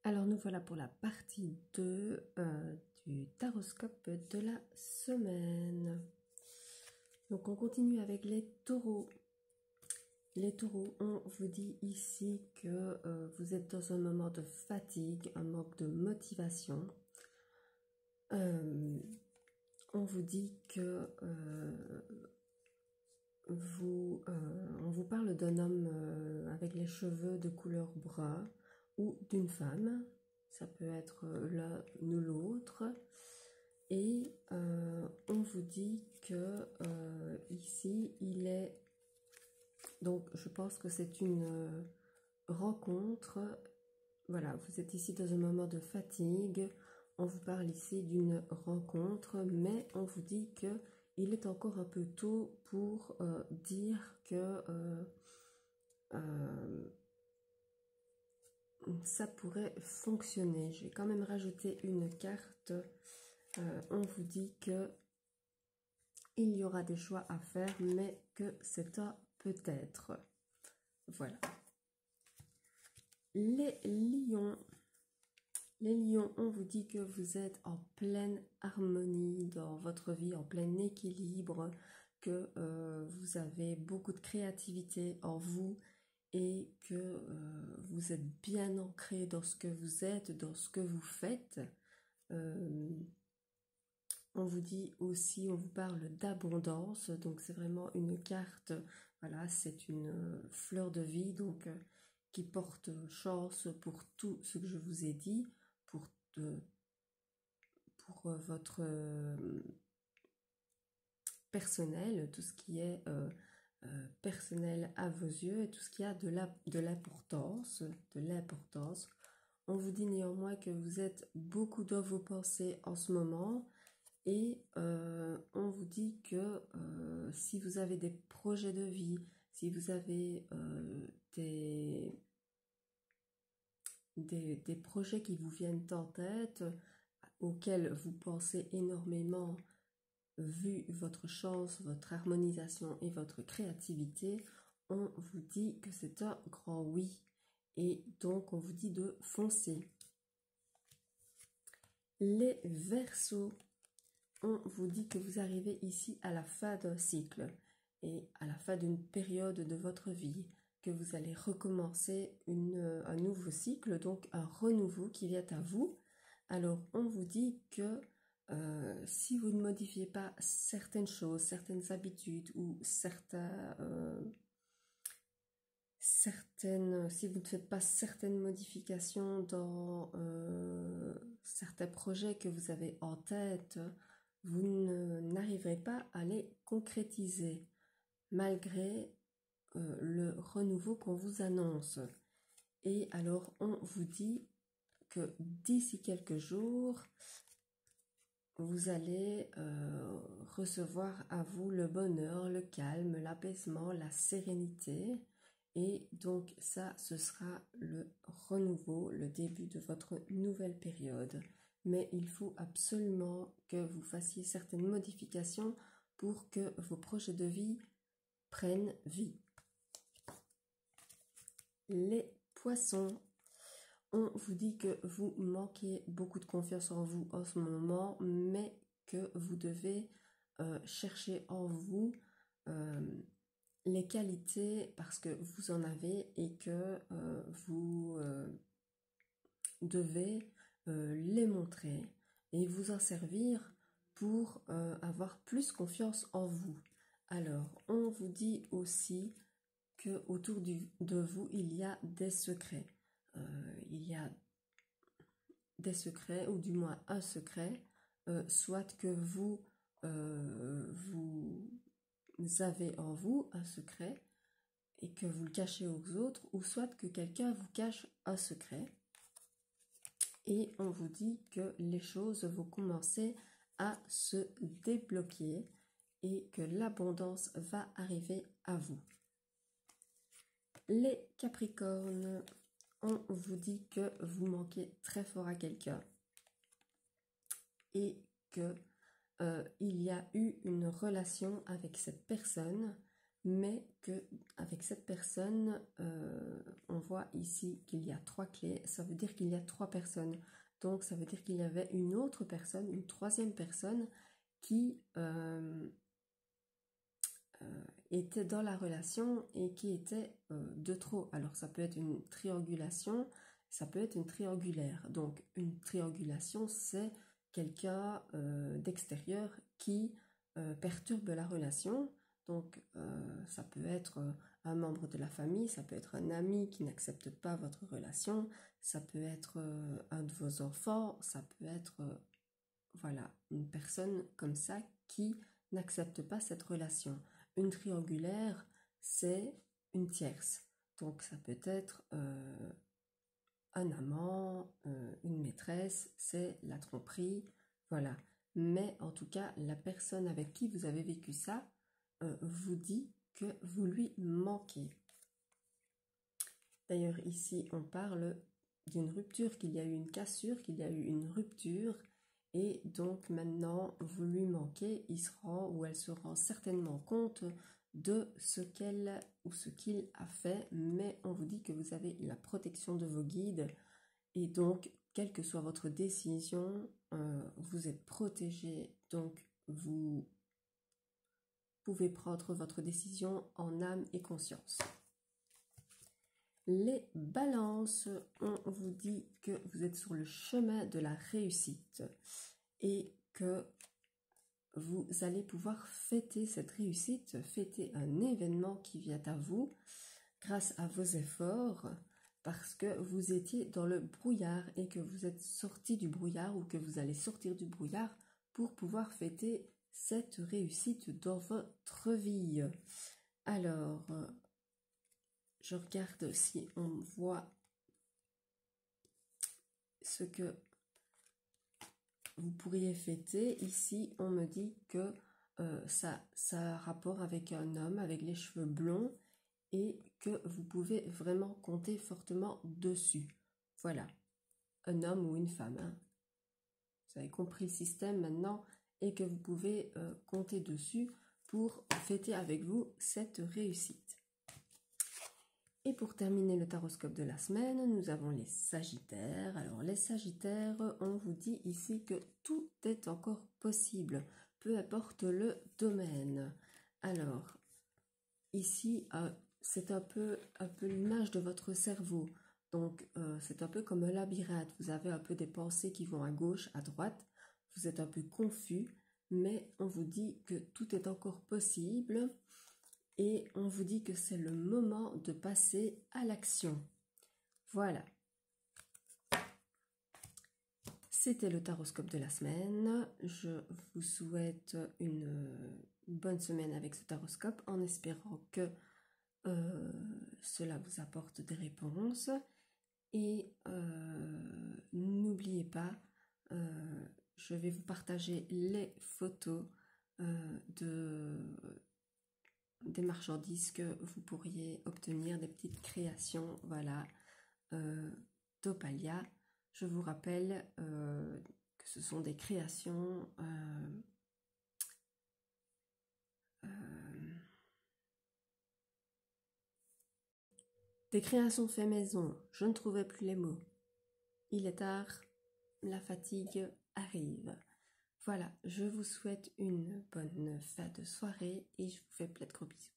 Alors nous voilà pour la partie 2 du taroscope de la semaine. Donc on continue avec les taureaux. Les taureaux, on vous dit ici que vous êtes dans un moment de fatigue, un manque de motivation. On vous dit que on vous parle d'un homme avec les cheveux de couleur brun ou d'une femme. Ça peut être l'un ou l'autre. Et on vous dit que ici, il est... Donc, je pense que c'est une rencontre. Voilà, vous êtes ici dans un moment de fatigue. On vous parle ici d'une rencontre, mais on vous dit que il est encore un peu tôt pour dire que ça pourrait fonctionner. Je vais quand même rajouter une carte. On vous dit que il y aura des choix à faire, mais que c'est un peut-être. Voilà. Les lions. Les lions, on vous dit que vous êtes en pleine harmonie dans votre vie, en plein équilibre, que vous avez beaucoup de créativité en vous et que vous êtes bien ancré dans ce que vous êtes, dans ce que vous faites. On vous dit aussi, on vous parle d'abondance, donc c'est vraiment une carte, voilà, c'est une fleur de vie, donc qui porte chance pour tout ce que je vous ai dit, pour votre personnel, tout ce qui est personnel à vos yeux et tout ce qui a de l'importance, On vous dit néanmoins que vous êtes beaucoup dans vos pensées en ce moment. Et on vous dit que si vous avez des projets de vie, si vous avez des projets qui vous viennent en tête, auxquels vous pensez énormément, vu votre chance, votre harmonisation et votre créativité, on vous dit que c'est un grand oui. Et donc on vous dit de foncer. Les Verseaux. On vous dit que vous arrivez ici à la fin d'un cycle et à la fin d'une période de votre vie, que vous allez recommencer un nouveau cycle, donc un renouveau qui vient à vous. Alors, on vous dit que si vous ne modifiez pas certaines choses, certaines habitudes ou si vous ne faites pas certaines modifications dans certains projets que vous avez en tête, vous n'arriverez pas à les concrétiser malgré le renouveau qu'on vous annonce. Et alors on vous dit que d'ici quelques jours, vous allez recevoir à vous le bonheur, le calme, l'apaisement, la sérénité. Et donc ça, ce sera le renouveau, le début de votre nouvelle période. Mais il faut absolument que vous fassiez certaines modifications pour que vos projets de vie prennent vie. Les poissons, on vous dit que vous manquez beaucoup de confiance en vous en ce moment, mais que vous devez chercher en vous les qualités parce que vous en avez et que vous devez les montrer et vous en servir pour avoir plus confiance en vous. Alors, on vous dit aussi que autour de vous, il y a des secrets. Il y a des secrets, ou du moins un secret, soit que vous avez en vous un secret et que vous le cachez aux autres, ou soit que quelqu'un vous cache un secret. Et on vous dit que les choses vont commencer à se débloquer et que l'abondance va arriver à vous. Les Capricornes, on vous dit que vous manquez très fort à quelqu'un et que il y a eu une relation avec cette personne mais que avec cette personne, on voit ici qu'il y a 3 clés, ça veut dire qu'il y a 3 personnes. Donc ça veut dire qu'il y avait une autre personne, une troisième personne qui était dans la relation et qui était de trop. Alors ça peut être une triangulation, ça peut être une triangulaire. Donc une triangulation, c'est quelqu'un d'extérieur qui perturbe la relation. Donc ça peut être un membre de la famille, ça peut être un ami qui n'accepte pas votre relation, ça peut être un de vos enfants, ça peut être voilà, une personne comme ça qui n'accepte pas cette relation. Une triangulaire, c'est une tierce. Donc ça peut être un amant, une maîtresse, c'est la tromperie, voilà. Mais en tout cas, la personne avec qui vous avez vécu ça vous dit que vous lui manquez. D'ailleurs, ici, on parle d'une rupture, qu'il y a eu une cassure, qu'il y a eu une rupture, et donc maintenant, vous lui manquez, il se rend ou elle se rend certainement compte de ce qu'elle ou ce qu'il a fait, mais on vous dit que vous avez la protection de vos guides, et donc, quelle que soit votre décision, vous êtes protégé, donc vous pouvez prendre votre décision en âme et conscience. Les balances, on vous dit que vous êtes sur le chemin de la réussite et que vous allez pouvoir fêter cette réussite, fêter un événement qui vient à vous grâce à vos efforts parce que vous étiez dans le brouillard et que vous êtes sorti du brouillard ou que vous allez sortir du brouillard pour pouvoir fêter cette réussite dans votre vie. Alors, je regarde si on voit ce que vous pourriez fêter. Ici, on me dit que ça a rapport avec un homme avec les cheveux blonds et que vous pouvez vraiment compter fortement dessus. Voilà, un homme ou une femme. Hein. Vous avez compris le système maintenant et que vous pouvez compter dessus pour fêter avec vous cette réussite. Et pour terminer le taroscope de la semaine, nous avons les Sagittaires. Alors les Sagittaires, on vous dit ici que tout est encore possible, peu importe le domaine. Alors, ici, c'est un peu l'image de votre cerveau. Donc, c'est un peu comme un labyrinthe. Vous avez un peu des pensées qui vont à gauche, à droite. Vous êtes un peu confus, mais on vous dit que tout est encore possible. Et on vous dit que c'est le moment de passer à l'action. Voilà. C'était le taroscope de la semaine. Je vous souhaite une bonne semaine avec ce taroscope en espérant que cela vous apporte des réponses. Et n'oubliez pas, je vais vous partager les photos des marchandises que vous pourriez obtenir, des petites créations, voilà, d'Opalia. Je vous rappelle que ce sont des créations fait maison. Je ne trouvais plus les mots. Il est tard, la fatigue arrive. Voilà, je vous souhaite une bonne fin de soirée et je vous fais plein de gros bisous.